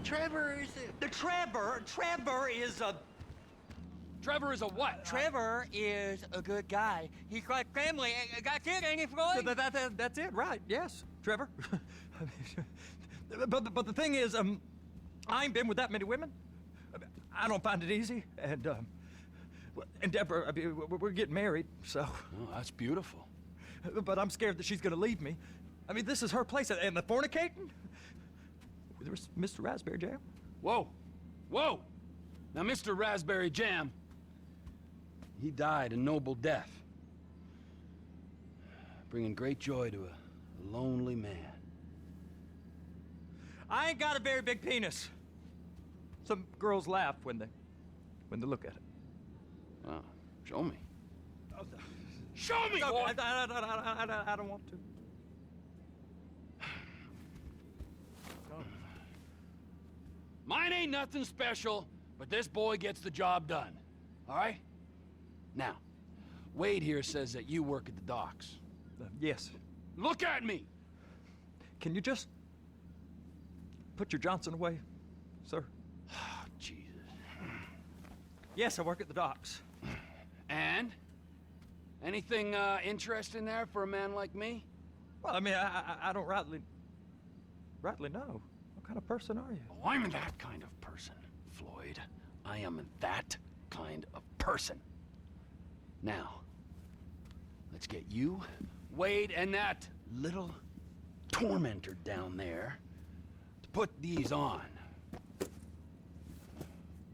Trevor is a... Trevor is a... Trevor is a what? Trevor is a good guy. He's like family. That's it, ain't it, Floyd? That's it, right? Yes, Trevor. but the thing is, I ain't been with that many women. I don't find it easy, and Deborah, I mean, we're getting married, so. Oh, that's beautiful. But I'm scared that she's gonna leave me. I mean, this is her place, and the fornicating? There's Mr. Raspberry Jam. Whoa, whoa! Now, Mr. Raspberry Jam, he died a noble death, bringing great joy to a lonely man. I ain't got a very big penis. Some girls laugh when they look at it. Oh, show me. Show me, No, boy! I don't want to. Mine ain't nothing special, but this boy gets the job done. All right? Now, Wade here says that you work at the docks. Yes. Look at me! Can you just put your Johnson away, sir? Oh, Jesus. Yes, I work at the docks. And? Anything interesting there for a man like me? Well, I mean, I don't rightly know. What kind of person are you? Oh, I'm that kind of person, Floyd. I am that kind of person. Now, let's get you, Wade, and that little tormentor down there to put these on.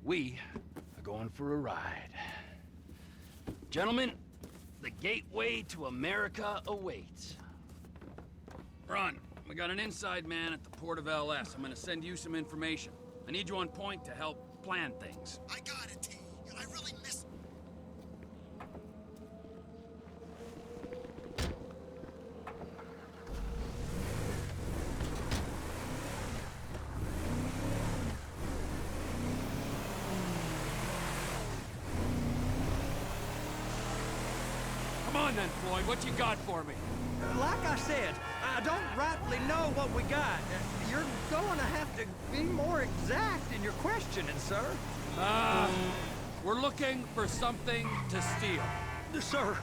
We are going for a ride. Gentlemen, the gateway to America awaits. Ron, we got an inside man at the port of LS. I'm gonna send you some information. I need you on point to help plan things. I got it, T. I really miss... Come on then, Floyd, what you got for me? Like I said, I don't rightly know what we got. You're going to have to be more exact in your questioning, sir. We're looking for something to steal. Sir,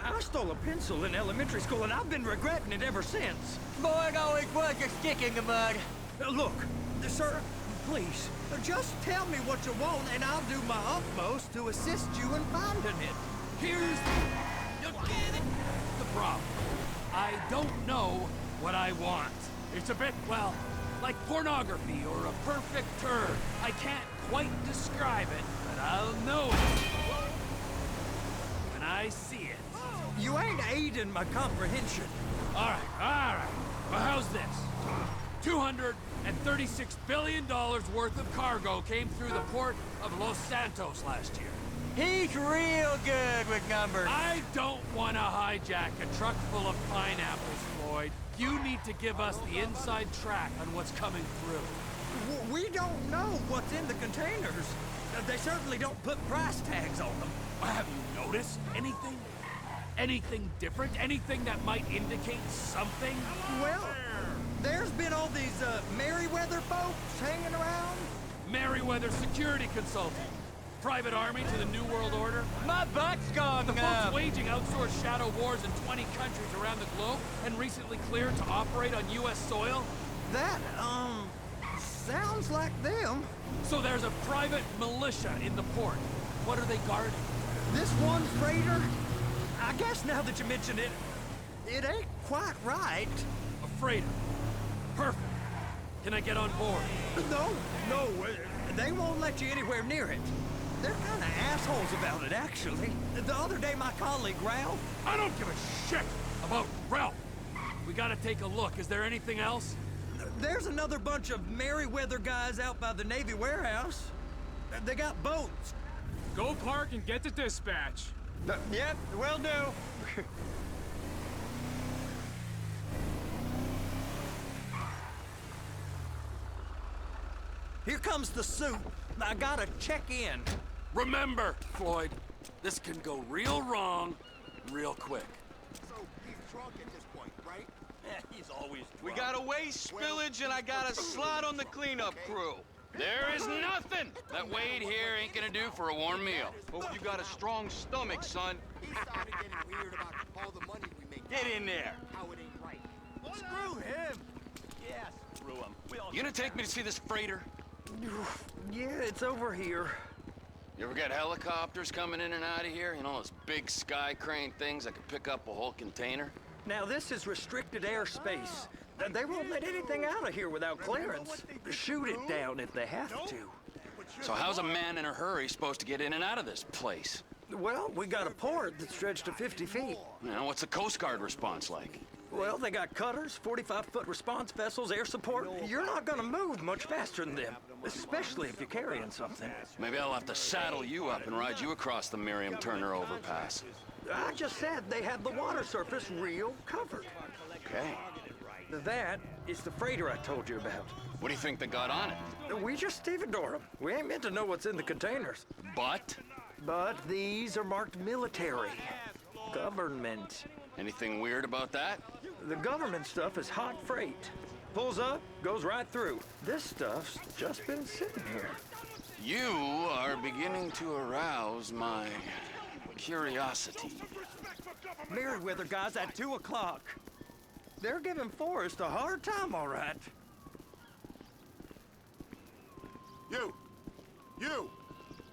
I stole a pencil in elementary school, and I've been regretting it ever since. Boy, it always was a stick in the mud. Look, sir, please, just tell me what you want, and I'll do my utmost to assist you in finding it. Here's the problem. I don't know what I want. It's a bit, well, like pornography or a perfect turn. I can't quite describe it, but I'll know it when I see it. You ain't aiding my comprehension. All right. Well, how's this? $236 billion worth of cargo came through the port of Los Santos last year. He's real good with numbers. I don't want to hijack a truck full of pineapples, Floyd. You need to give us the inside track on what's coming through. We don't know what's in the containers. They certainly don't put price tags on them. Have you noticed anything? Anything different? Anything that might indicate something? Well, there's been all these Merryweather folks hanging around. Merryweather Security Consulting. Private army to the New World Order. My butt's gone The folks numb. waging outsourced shadow wars in 20 countries around the globe and recently cleared to operate on U.S. soil. That, sounds like them. So there's a private militia in the port. What are they guarding? This one freighter, I guess now that you mention it, it ain't quite right. A freighter. Perfect. Can I get on board? No, they won't let you anywhere near it. They're kind of assholes about it, actually. The other day, my colleague, Ralph... I don't give a shit about Ralph. We gotta take a look. Is there anything else? There's another bunch of Merryweather guys out by the Navy warehouse. They got boats. Go park and get to dispatch. Yep, will do. Here comes the suit. I gotta check in. Remember, Floyd, this can go real wrong real quick. So, he's drunk at this point, right? He's always We got a waste spillage and I got a slot on the cleanup crew. There is nothing that Wade here ain't gonna do for a warm meal. Hope you got a strong stomach, son. He started getting weird about all the money we make. Get in there. How it ain't right. Screw him. Yeah, screw him. You gonna take me to see this freighter? Yeah, it's over here. You ever get helicopters coming in and out of here? You know, those big sky crane things that could pick up a whole container? Now, this is restricted airspace. They won't let anything out of here without clearance. Shoot it down if they have to. So how's a man in a hurry supposed to get in and out of this place? Well, we got a port that stretched to 50 feet. You know, what's the Coast Guard response like? Well, they got cutters, 45-foot response vessels, air support. You're not gonna move much faster than them, especially if you're carrying something. Maybe I'll have to saddle you up and ride you across the Miriam Turner overpass. I just said they have the water surface real covered. Okay. That is the freighter I told you about. What do you think they got on it? We just stevedore them. We ain't meant to know what's in the containers. But? But these are marked military. Government. Anything weird about that? The government stuff is hot freight. Pulls up, goes right through. This stuff's just been sitting here. You are beginning to arouse my curiosity. Merriweather guys at 2 o'clock. They're giving Forrest a hard time, all right. You!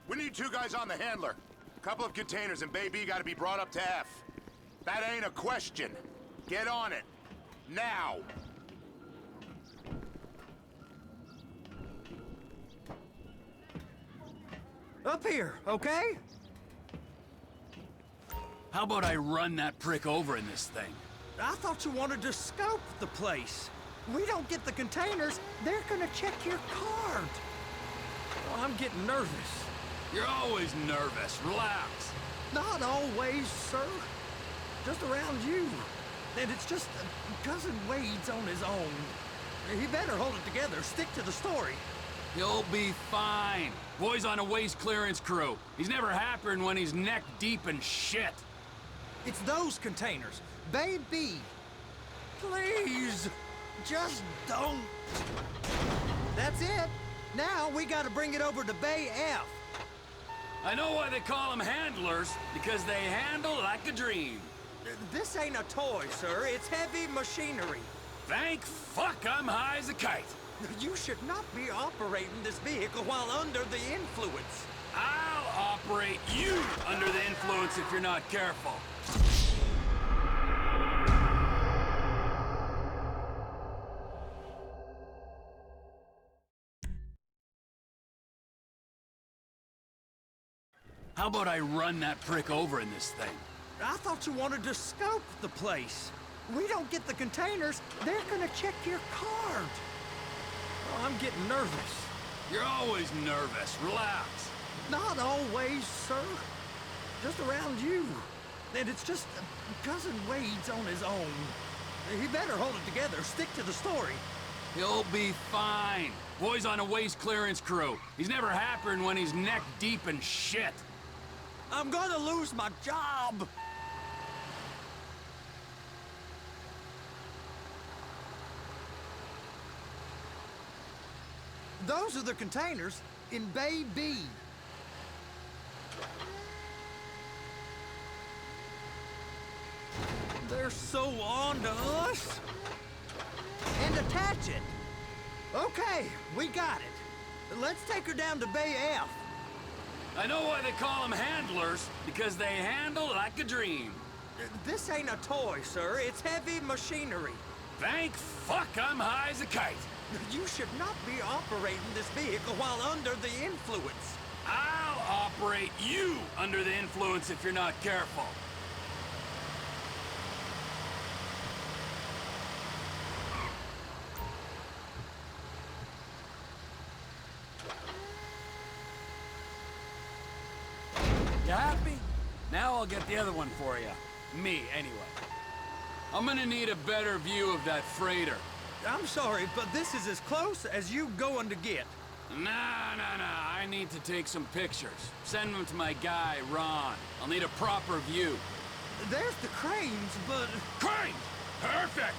We need 2 guys on the handler. Couple of containers and Bay B gotta be brought up to F. That ain't a question. Get on it. Now! Up here, okay? How about I run that prick over in this thing? I thought you wanted to scope the place. We don't get the containers, they're gonna check your card. Oh, I'm getting nervous. You're always nervous. Relax. Not always, sir. Just around you. And it's just Cousin Wade's on his own. He better hold it together, stick to the story. He'll be fine. Boy's on a waste clearance crew. He's never happier when he's neck deep in shit. It's those containers. Baby, please, just don't. That's it. Now we gotta bring it over to Bay F. I know why they call them handlers, because they handle like a dream. This ain't a toy, sir. It's heavy machinery. Thank fuck I'm high as a kite. You should not be operating this vehicle while under the influence. I'll operate you under the influence if you're not careful. How about I run that prick over in this thing? I thought you wanted to scope the place. We don't get the containers, they're gonna check your card. Oh, I'm getting nervous. You're always nervous. Relax. Not always, sir. Just around you. And it's just Cousin Wade's on his own. He better hold it together, stick to the story. He'll be fine. Boy's on a waste clearance crew. He's never happier when he's neck deep in shit. I'm gonna lose my job. Those are the containers in Bay B. They're so on to us. And attach it. Okay, we got it. Let's take her down to Bay F. I know why they call them handlers, because they handle like a dream. This ain't a toy, sir. It's heavy machinery. Thank fuck I'm high as a kite. You should not be operating this vehicle while under the influence. I'll operate you under the influence if you're not careful. You happy? Now I'll get the other one for you. Me, anyway. I'm gonna need a better view of that freighter. I'm sorry, but this is as close as you going to get. Nah. I need to take some pictures. Send them to my guy, Ron. I'll need a proper view. There's the cranes, but... Crane! Perfect!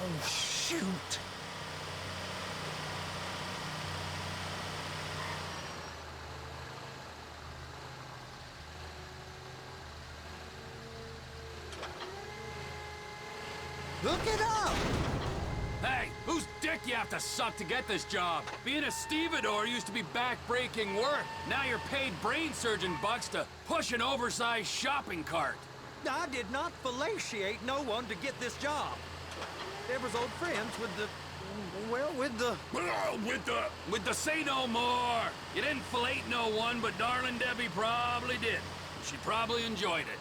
Oh, shoot. Hook it up! Hey, whose dick you have to suck to get this job? Being a stevedore used to be back-breaking work. Now you're paid brain surgeon bucks to push an oversized shopping cart. I did not fellatiate no one to get this job. Deborah's old friends with the... well, with the... With the say no more. You didn't fillet no one, but darling Debbie probably did. She probably enjoyed it.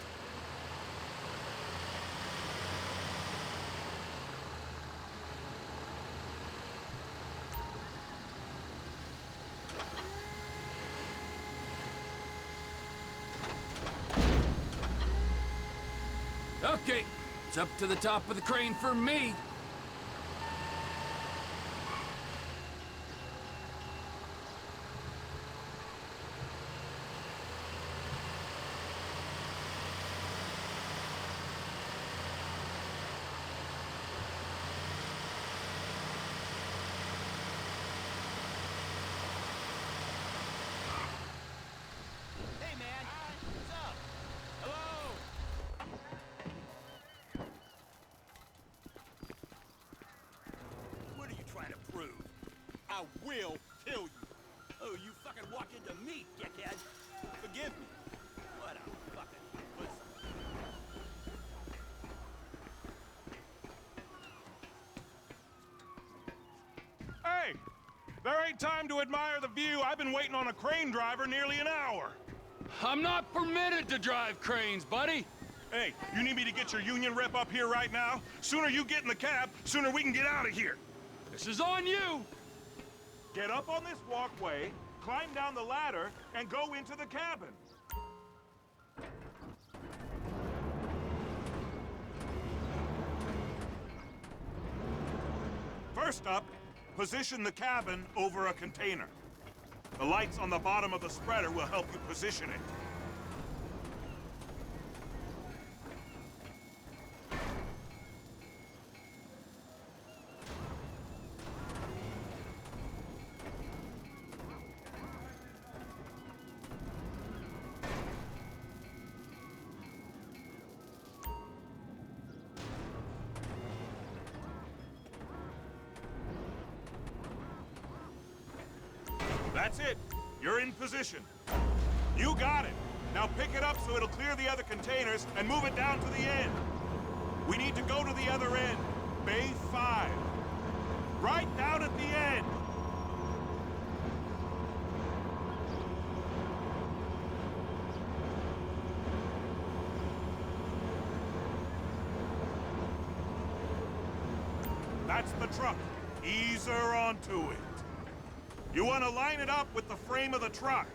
Okay, it's up to the top of the crane for me. Hey, man. What's up? Hello? What are you trying to prove? I will kill you. Oh, you fucking walk into me, dickhead. Forgive me. What a fucking pussy. Hey! There ain't time to admire the view. I've been waiting on a crane driver nearly an hour. I'm not permitted to drive cranes, buddy. Hey, you need me to get your union rep up here right now? Sooner you get in the cab, sooner we can get out of here. This is on you. Get up on this walkway, climb down the ladder, and go into the cabin. First up, position the cabin over a container. The lights on the bottom of the spreader will help you position it. That's it. You're in position. You got it. Now pick it up so it'll clear the other containers and move it down to the end. We need to go to the other end. Bay 5. Right down at the end. That's the truck. Ease her onto it. You want to line it up with the frame of the truck.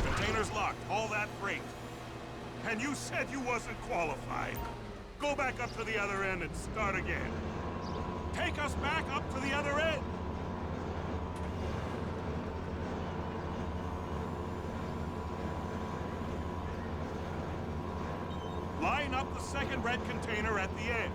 Container's locked. All that freight. And you said you wasn't qualified. Go back up to the other end and start again. Take us back up to the other end. Line up the second red container at the end.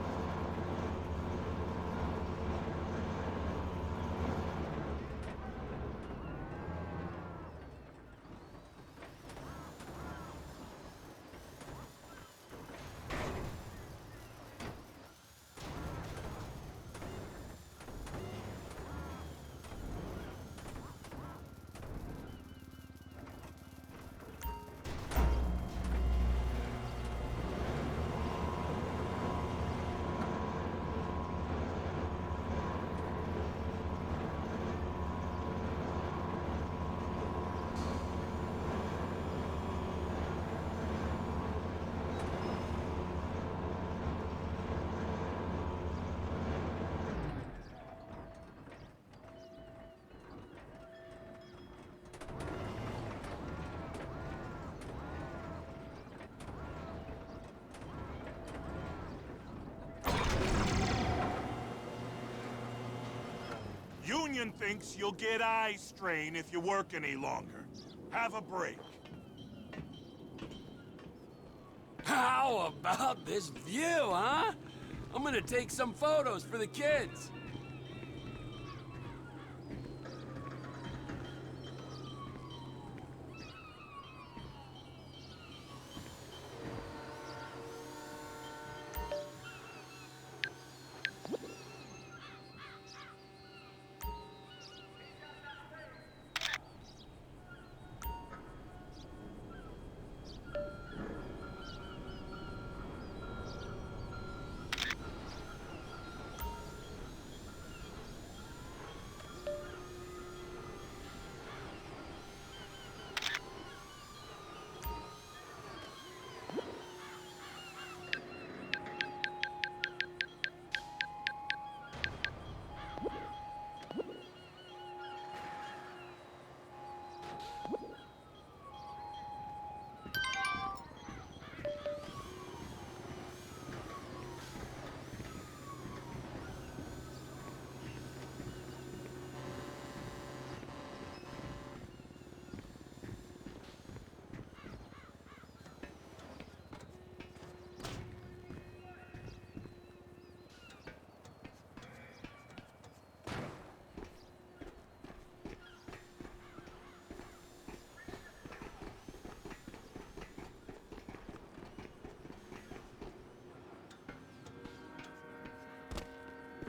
union thinks you'll get eye strain if you work any longer. Have a break. How about this view, huh? I'm gonna take some photos for the kids.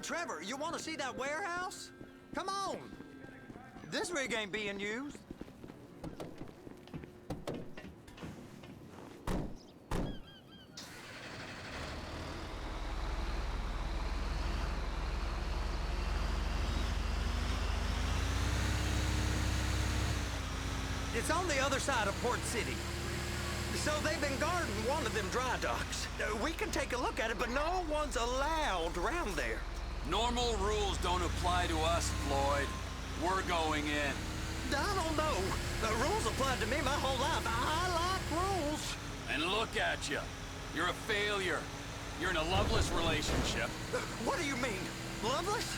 Trevor, you want to see that warehouse? Come on. This rig ain't being used. It's on the other side of Port City. So they've been guarding one of them dry docks. We can take a look at it, but no one's allowed around there. Normal rules don't apply to us, Floyd. We're going in. I don't know. The rules applied to me my whole life. I like rules. And look at you. You're a failure. You're in a loveless relationship. What do you mean? Loveless?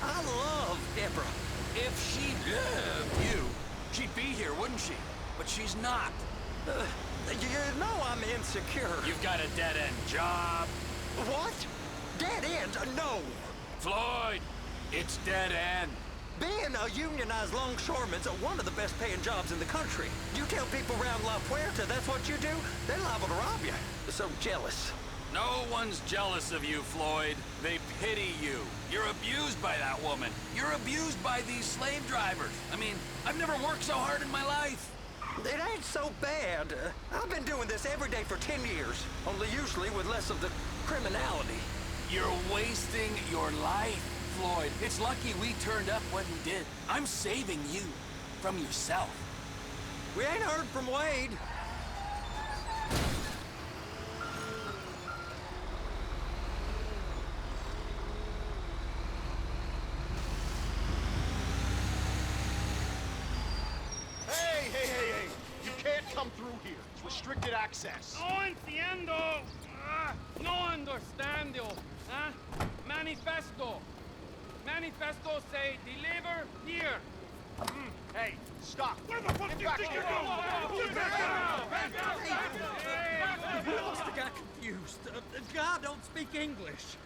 I love Deborah. If she loved you, she'd be here, wouldn't she? But she's not. You know I'm insecure. You've got a dead-end job. What? Dead end? No. Floyd, it's dead end. Being a unionized longshoreman's one of the best paying jobs in the country. You tell people around La Puerta that's what you do, they're liable to rob you. They're so jealous. No one's jealous of you, Floyd. They pity you. You're abused by that woman. You're abused by these slave drivers. I mean, I've never worked so hard in my life. It ain't so bad. I've been doing this every day for 10 years, only usually with less of the criminality. You're wasting your life, Floyd. It's lucky we turned up when we did. I'm saving you from yourself. We ain't heard from Wade. Hey! You can't come through here. It's restricted access. No entiendo. No understando. Manifesto. Manifesto say deliver here. Hey, stop. Where the fuck do you think you're going? We must have got confused. God don't speak English.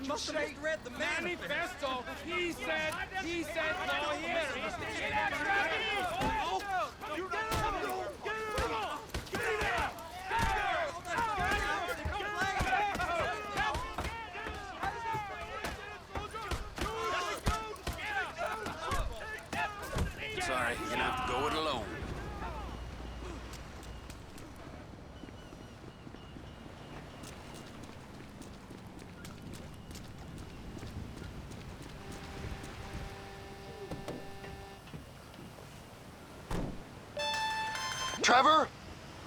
Must have misread the Manifesto. He said no here. Sorry, you're gonna have to go it alone. Trevor,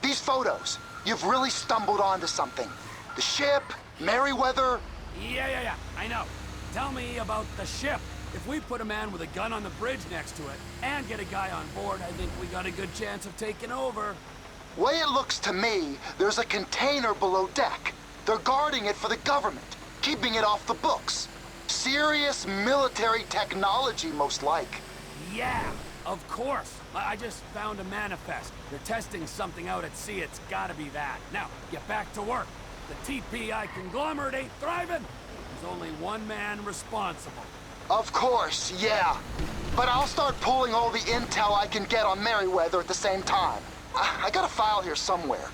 these photos, you've really stumbled onto something. The ship, Merryweather. Yeah, I know. Tell me about the ship. If we put a man with a gun on the bridge next to it and get a guy on board, I think we got a good chance of taking over. Way it looks to me, there's a container below deck. They're guarding it for the government, keeping it off the books. serious military technology, most like. Yeah, of course. I just found a manifest. They're testing something out at sea. It's gotta be that. Now, get back to work. The TPI conglomerate ain't thriving. There's only one man responsible. Of course, yeah. But I'll start pulling all the intel I can get on Merryweather at the same time. I got a file here somewhere.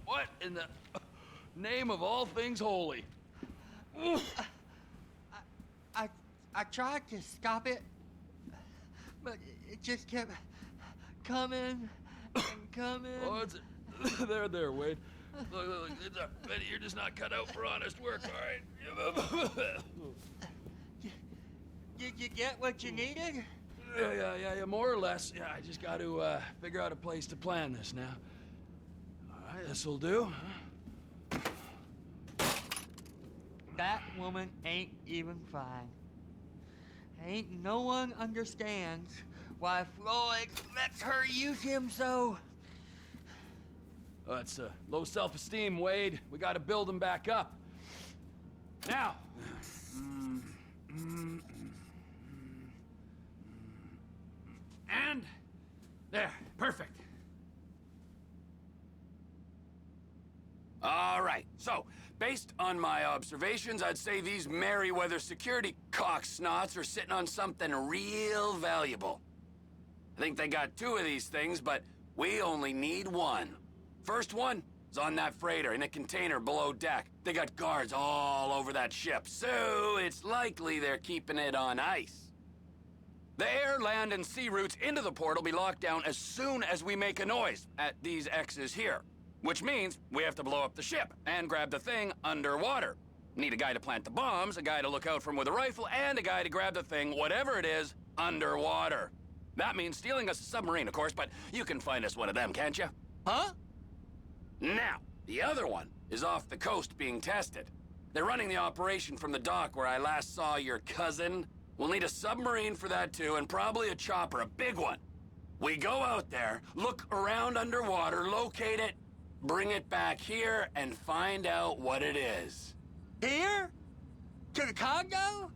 What in the name of all things holy? I tried to stop it, but it just kept coming and coming. Oh, it's there, Wade. Look, you're just not cut out for honest work, all right? Did you get what you needed? Yeah, more or less. Yeah, I just got to figure out a place to plan this now. All right, this'll do. That woman ain't even fine. Ain't no one understands why Floyd lets her use him so. Oh, that's low self-esteem, Wade. We got to build him back up. Now. And there, perfect. All right, so based on my observations, I'd say these Merryweather security cocksnots are sitting on something real valuable. I think they got 2 of these things, but we only need 1. First one is on that freighter in a container below deck. They got guards all over that ship, so it's likely they're keeping it on ice. The air, land, and sea routes into the port will be locked down as soon as we make a noise at these X's here. Which means we have to blow up the ship and grab the thing underwater. Need a guy to plant the bombs, a guy to look out for him with a rifle, and a guy to grab the thing, whatever it is, underwater. That means stealing us a submarine, of course, but you can find us one of them, can't you? Huh? Now, the other one is off the coast being tested. They're running the operation from the dock where I last saw your cousin. We'll need a submarine for that too, and probably a chopper, a big one. We go out there, look around underwater, locate it, bring it back here, and find out what it is. Here? To the Congo?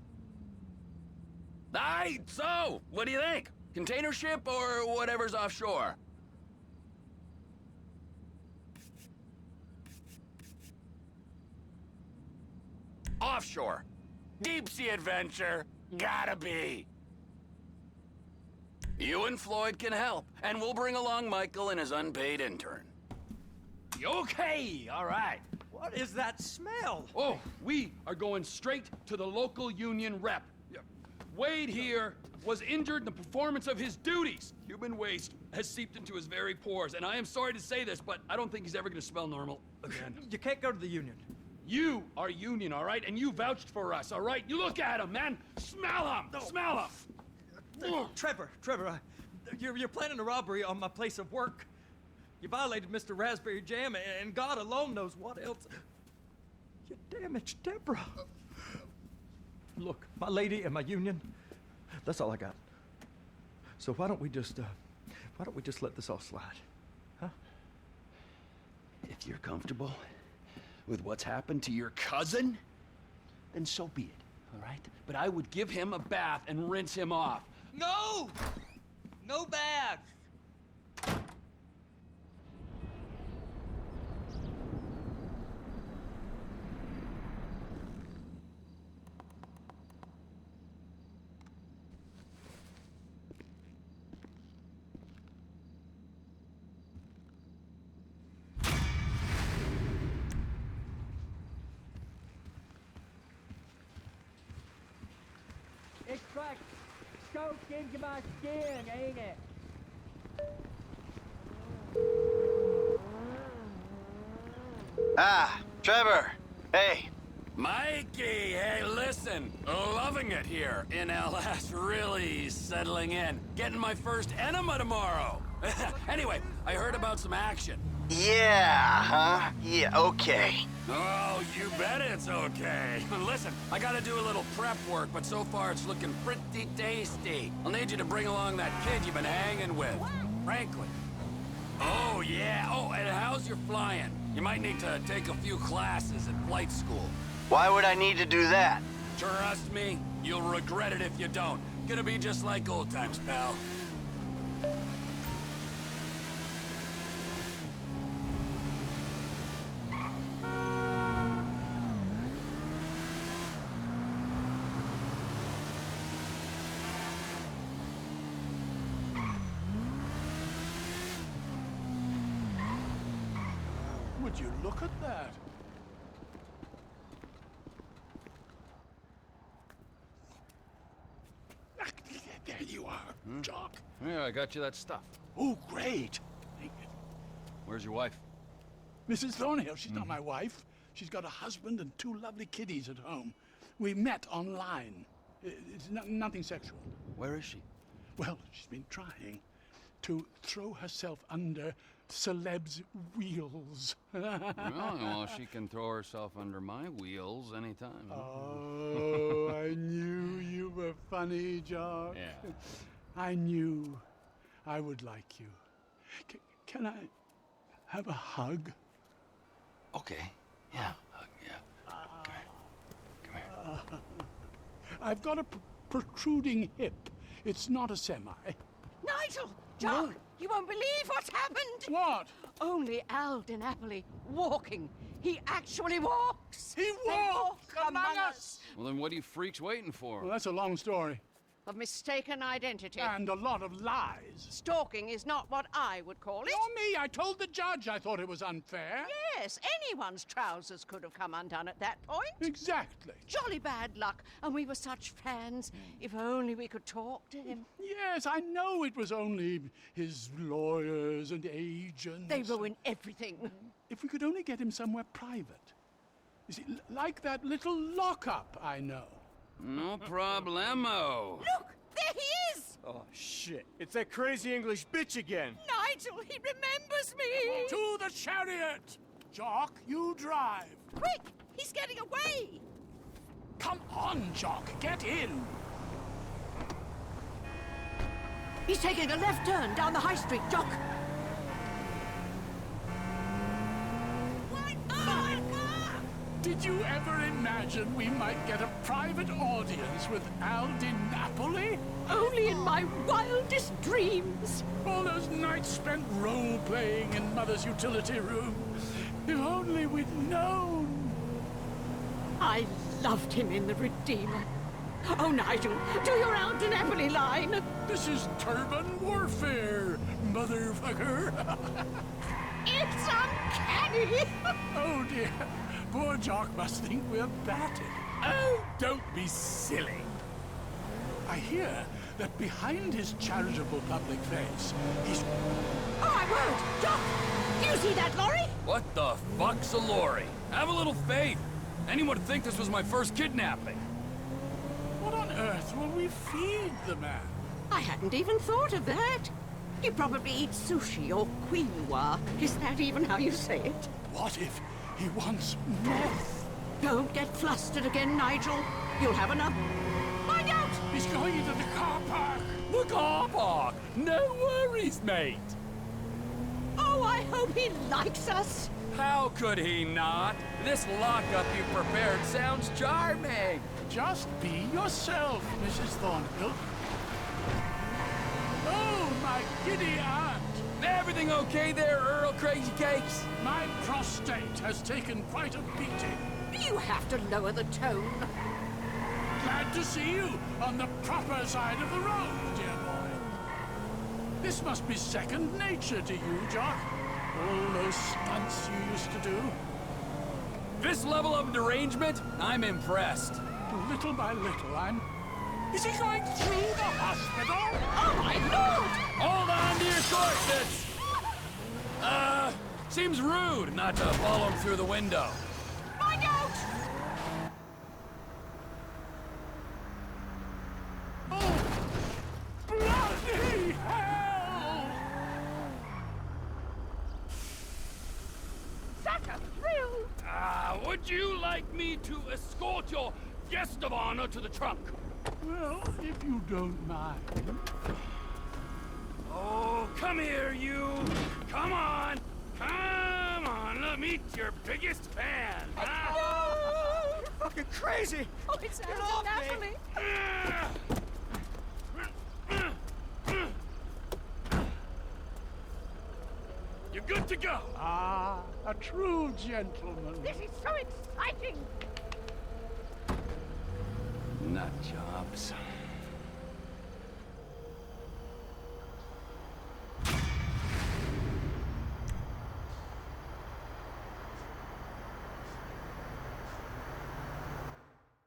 Aye, so, what do you think? Container ship or whatever's offshore? Offshore. Deep sea adventure. Gotta be. You and Floyd can help, and we'll bring along Michael and his unpaid intern. Okay, all right. What is that smell? Oh, we are going straight to the local union rep. Wade here was injured in the performance of his duties. Human waste has seeped into his very pores, and I am sorry to say this, but I don't think he's ever gonna smell normal again. You can't go to the union. You are union, all right? And you vouched for us, all right? You look at him, man. Smell him. No. Smell him. Trevor, you're planning a robbery on my place of work. You violated Mr. Raspberry Jam, and God alone knows what else. You damaged Deborah. Look, my lady and my union, that's all I got. So why don't we just let this all slide, huh? If you're comfortable with what's happened to your cousin, then so be it, all right? But I would give him a bath and rinse him off. No! No baths! It's like soaked into my skin, ain't it? Ah, Trevor. Hey. Mikey, hey, listen. Loving it here in LS, really settling in. Getting my first enema tomorrow. Anyway, I heard about some action. Yeah, huh? Yeah, okay. Oh, you bet it's okay. Listen, I gotta do a little prep work, but so far it's looking pretty tasty. I'll need you to bring along that kid you've been hanging with, Franklin. Oh, yeah. Oh, and how's your flying? You might need to take a few classes at flight school. Why would I need to do that? Trust me, you'll regret it if you don't. Gonna be just like old times, pal. Would you look at that? There you are, Jock. Yeah, I got you that stuff. Oh, great. Thank you. Where's your wife? Mrs. Thornhill, she's not my wife. She's got a husband and 2 lovely kiddies at home. We met online. It's nothing sexual. Where is she? Well, she's been trying to throw herself under celebs' wheels. Well, she can throw herself under my wheels anytime. Oh, I knew you were funny, Jock. Yeah. I knew I would like you. Can I have a hug? Okay. Yeah. Yeah. Come here. I've got a protruding hip. It's not a semi. Nigel! Jock! You won't believe what's happened! What? Only Al DiNapoli walking. He actually walks! He walks among us! Well, then what are you freaks waiting for? Well, that's a long story. Of mistaken identity. And a lot of lies. Stalking is not what I would call it. Not me. I told the judge I thought it was unfair. Yes, anyone's trousers could have come undone at that point. Exactly. Jolly bad luck, and we were such fans. If only we could talk to him. Yes, I know it was only his lawyers and agents. They ruin everything. If we could only get him somewhere private. You see, like that little lockup I know. No problemo. Look! There he is! Oh, shit. It's that crazy English bitch again. Nigel, he remembers me! To the chariot! Jock, you drive. Quick! He's getting away! Come on, Jock, get in. He's taking a left turn down the high street, Jock. Did you ever imagine we might get a private audience with Al Di Napoli? Only in my wildest dreams. All those nights spent role-playing in Mother's utility room. If only we'd known. I loved him in The Redeemer. Oh, Nigel, do your Al Di Napoli line. This is turban warfare, motherfucker. It's uncanny. Oh, dear. Poor Jock must think we're batted. Oh, don't be silly. I hear that behind his charitable public face, he's... Oh, my word! Jock! Do you see that lorry? What the fuck's a lorry? Have a little faith. Anyone would think this was my first kidnapping. What on earth will we feed the man? I hadn't even thought of that. He probably eats sushi or quinoa. Is that even how you say it? What if he wants meth? Don't get flustered again, Nigel. You'll have enough. Find out! He's going into the car park. The car park. No worries, mate. Oh, I hope he likes us. How could he not? This lockup you prepared sounds charming. Just be yourself, Mrs. Thornhill. Oh, my giddy aunt. Everything okay there, Earl Crazy Cakes? My prostate has taken quite a beating. You have to lower the tone. Glad to see you on the proper side of the road, dear boy. This must be second nature to you, Jock. All those stunts you used to do. This level of derangement, I'm impressed. Little by little, I'm... Is he going through the hospital? Oh, my Lord! Hold on to your corsets! Seems rude not to follow him through the window. Find out! Oh, bloody hell! Such a thrill! Would you like me to escort your guest of honor to the trunk? Well, if you don't mind. Oh, come here, you! Come on! Come on, let me meet your biggest fan! Huh? You're fucking crazy! Oh, it's Al Di Napoli. You're good to go! Ah, a true gentleman. This is so exciting! Nut jobs.